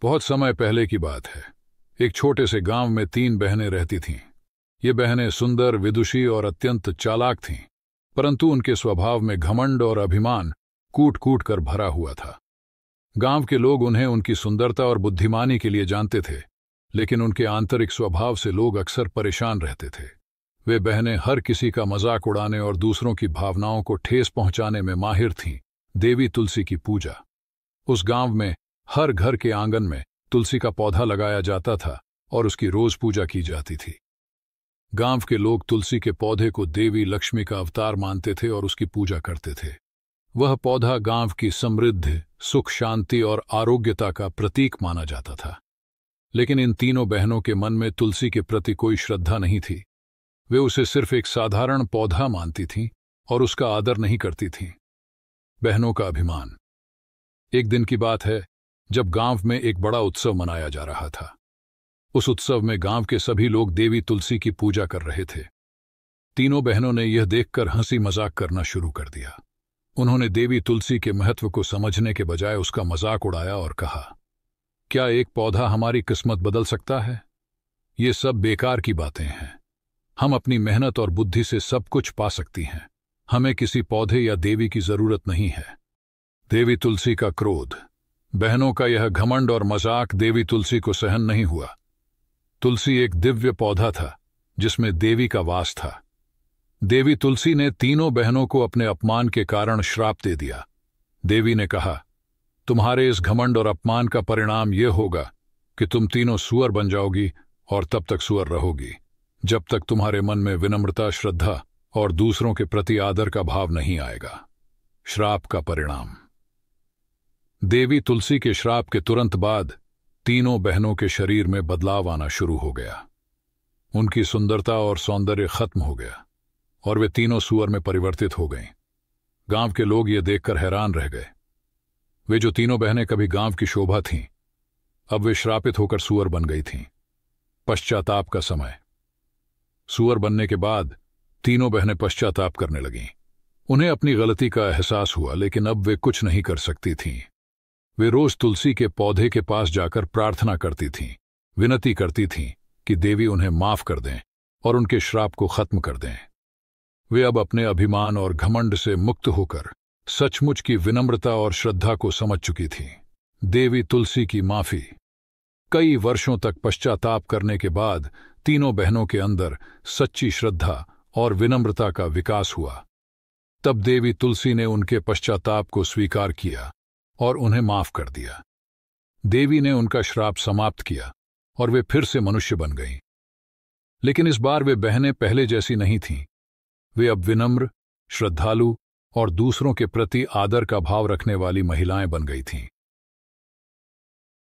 बहुत समय पहले की बात है। एक छोटे से गांव में 3 बहनें रहती थीं। ये बहनें सुंदर, विदुषी और अत्यंत चालाक थीं, परंतु उनके स्वभाव में घमंड और अभिमान कूट कूट कर भरा हुआ था। गांव के लोग उन्हें उनकी सुंदरता और बुद्धिमानी के लिए जानते थे, लेकिन उनके आंतरिक स्वभाव से लोग अक्सर परेशान रहते थे। वे बहनें हर किसी का मजाक उड़ाने और दूसरों की भावनाओं को ठेस पहुंचाने में माहिर थीं। देवी तुलसी की पूजा। उस गांव में हर घर के आंगन में तुलसी का पौधा लगाया जाता था और उसकी रोज पूजा की जाती थी। गांव के लोग तुलसी के पौधे को देवी लक्ष्मी का अवतार मानते थे और उसकी पूजा करते थे। वह पौधा गांव की समृद्धि, सुख, शांति और आरोग्यता का प्रतीक माना जाता था। लेकिन इन तीनों बहनों के मन में तुलसी के प्रति कोई श्रद्धा नहीं थी। वे उसे सिर्फ एक साधारण पौधा मानती थीं और उसका आदर नहीं करती थीं। बहनों का अभिमान। एक दिन की बात है जब गांव में एक बड़ा उत्सव मनाया जा रहा था। उस उत्सव में गांव के सभी लोग देवी तुलसी की पूजा कर रहे थे। तीनों बहनों ने यह देखकर हंसी मजाक करना शुरू कर दिया। उन्होंने देवी तुलसी के महत्व को समझने के बजाय उसका मजाक उड़ाया और कहा, क्या एक पौधा हमारी किस्मत बदल सकता है? ये सब बेकार की बातें हैं। हम अपनी मेहनत और बुद्धि से सब कुछ पा सकती हैं। हमें किसी पौधे या देवी की जरूरत नहीं है। देवी तुलसी का क्रोध। बहनों का यह घमंड और मजाक देवी तुलसी को सहन नहीं हुआ। तुलसी एक दिव्य पौधा था जिसमें देवी का वास था। देवी तुलसी ने तीनों बहनों को अपने अपमान के कारण श्राप दे दिया। देवी ने कहा, तुम्हारे इस घमंड और अपमान का परिणाम यह होगा कि तुम तीनों सुअर बन जाओगी और तब तक सुअर रहोगी जब तक तुम्हारे मन में विनम्रता, श्रद्धा और दूसरों के प्रति आदर का भाव नहीं आएगा। श्राप का परिणाम। देवी तुलसी के श्राप के तुरंत बाद तीनों बहनों के शरीर में बदलाव आना शुरू हो गया। उनकी सुंदरता और सौंदर्य खत्म हो गया और वे तीनों सुअर में परिवर्तित हो गईं। गांव के लोग ये देखकर हैरान रह गए। वे जो तीनों बहनें कभी गांव की शोभा थीं, अब वे श्रापित होकर सुअर बन गई थीं। पश्चाताप का समय। सुअर बनने के बाद तीनों बहनें पश्चाताप करने लगीं। उन्हें अपनी गलती का एहसास हुआ, लेकिन अब वे कुछ नहीं कर सकती थीं। वे रोज तुलसी के पौधे के पास जाकर प्रार्थना करती थीं, विनती करती थीं कि देवी उन्हें माफ कर दें और उनके श्राप को खत्म कर दें। वे अब अपने अभिमान और घमंड से मुक्त होकर सचमुच की विनम्रता और श्रद्धा को समझ चुकी थीं। देवी तुलसी की माफी। कई वर्षों तक पश्चाताप करने के बाद तीनों बहनों के अंदर सच्ची श्रद्धा और विनम्रता का विकास हुआ। तब देवी तुलसी ने उनके पश्चाताप को स्वीकार किया और उन्हें माफ कर दिया। देवी ने उनका श्राप समाप्त किया और वे फिर से मनुष्य बन गईं। लेकिन इस बार वे बहनें पहले जैसी नहीं थीं। वे अब विनम्र, श्रद्धालु और दूसरों के प्रति आदर का भाव रखने वाली महिलाएं बन गई थीं।